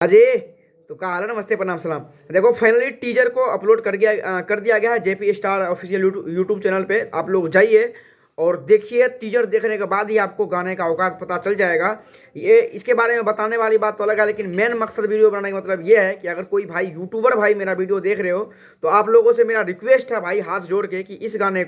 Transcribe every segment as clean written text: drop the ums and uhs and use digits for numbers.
अजय तो कहा हाल है, नमस्ते प्रणाम सलाम। देखो फाइनली टीजर को अपलोड कर दिया गया है JP star official YouTube channel पे। आप लोग जाइए और देखिए, टीजर देखने के बाद ही आपको गाने का औकात पता चल जाएगा। ये इसके बारे में बताने वाली बात तो अलग है, लेकिन मेन मकसद वीडियो बनाने का मतलब ये है कि अगर कोई भाई यूट्यूबर भाई मेरा वीडियो देख रहे हो तो आप लोगों से मेरा रिक्वेस्ट है भाई, हाथ जोड़ के, कि इस गाने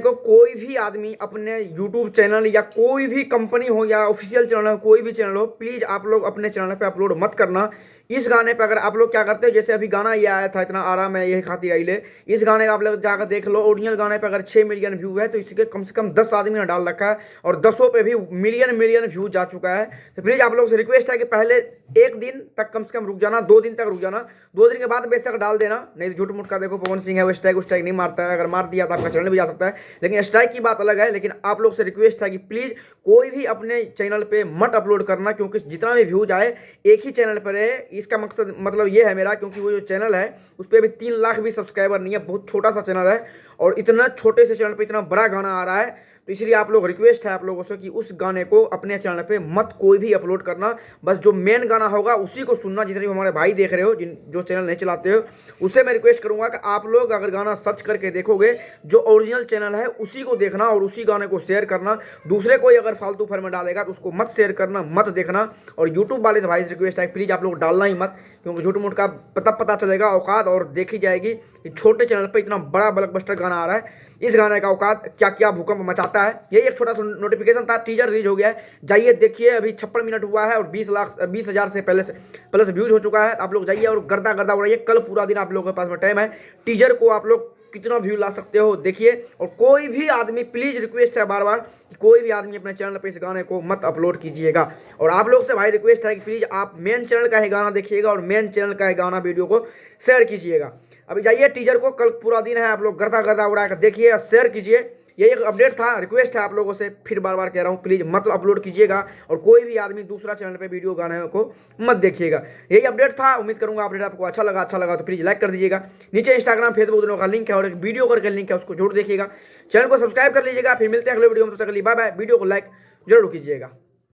को कोई भी आदमी अपने YouTube चैनल या कोई भी कंपनी हो या ऑफिशियल चैनल हो, कोई भी चैनल हो, प्लीज़ आप लोग अपने चैनल पे अपलोड मत करना। इस गाने पे अगर आप लोग क्या करते हो, जैसे अभी गाना ये आया था इतना आराम है यही खातिर आई ले, इस गाने का आप लोग जाकर देख लो। ओरिजिनल गाने पे अगर 6 मिलियन व्यू है तो इसके कम से कम 10 आदमी ने डाल रखा है और 10 पे भी मिलियन व्यू जा चुका है। तो प्लीज़ आप लोग से रिक्वेस्ट है कि पहले एक दिन तक कम से कम रुक जाना, 2 दिन तक रुक जाना, 2 दिन के बाद बेशक डाल देना। नहीं तो झूठ मूठ का देखो पवन सिंह है, वो स्ट्राइक नहीं मारता है, अगर मार दिया तो आपका चैनल भी जा सकता है, लेकिन स्ट्राइक की बात अलग है। लेकिन आप लोग से रिक्वेस्ट है कि प्लीज़ कोई भी अपने चैनल पे मत अपलोड करना, क्योंकि जितना भी व्यूज आए एक ही चैनल पर है। इसका मकसद मतलब ये है मेरा, क्योंकि वो जो चैनल है उस पर अभी 3 लाख भी सब्सक्राइबर नहीं है, बहुत छोटा सा चैनल है और इतना छोटे से चैनल पे इतना बड़ा गाना आ रहा है। तो इसलिए आप लोग रिक्वेस्ट है आप लोगों से कि उस गाने को अपने चैनल पे मत कोई भी अपलोड करना। बस जो मेन गाना होगा उसी को सुनना। जितने भी हमारे भाई देख रहे हो, जो चैनल नहीं चलाते हो, उससे मैं रिक्वेस्ट करूंगा कि आप लोग अगर गाना सर्च करके देखोगे, जो ओरिजिनल चैनल है उसी को देखना और उसी गाने को शेयर करना। दूसरे कोई अगर फालतू फर में डालेगा तो उसको मत शेयर करना, मत देखना। और यूट्यूब वाले से भाई से रिक्वेस्ट है प्लीज़ आप लोग डालना ही मत, क्योंकि झूठ मूठ का पता चलेगा औकात और देखी जाएगी कि छोटे चैनल पर इतना बड़ा ब्लॉकबस्टर गाना आ रहा है। इस गाने का औकात क्या क्या भूकंप मचाता है। यही एक छोटा सा नोटिफिकेशन था, टीजर रिलीज हो गया है, जाइए देखिए। अभी 56 मिनट हुआ है और 20,000 से प्लस व्यूज हो चुका है। आप लोग जाइए और गर्दा हो रही है। कल पूरा दिन आप लोगों के पास में टाइम है, टीजर को आप लोग कितना व्यू ला सकते हो देखिए। और कोई भी आदमी, प्लीज़ रिक्वेस्ट है बार बार कि कोई भी आदमी अपने चैनल पे इस गाने को मत अपलोड कीजिएगा। और आप लोग से भाई रिक्वेस्ट है कि प्लीज़ आप मेन चैनल का ही गाना देखिएगा और मेन चैनल का ही गाना वीडियो को शेयर कीजिएगा। अभी जाइए टीजर को, कल पूरा दिन है, आप लोग गर्दा उड़ा कर देखिए, शेयर कीजिए। ये एक अपडेट था, रिक्वेस्ट है आप लोगों से, फिर बार बार कह रहा हूँ प्लीज़ मत अपलोड कीजिएगा और कोई भी आदमी दूसरा चैनल पे वीडियो गाने को मत देखिएगा। यही अपडेट था। उम्मीद करूँगा अपडेट आपको अच्छा लगा तो प्लीज़ लाइक कर दीजिएगा। नीचे इंस्टाग्राम फेसबुक दोनों का लिंक है और एक वीडियो करके लिंक है, उसको जोड़ देखिएगा। चैनल को सब्सक्राइब कर लीजिएगा। फिर मिलते हैं अगले वीडियो में, तब तक के लिए बाय बाय। वीडियो को लाइक जरूर कीजिएगा।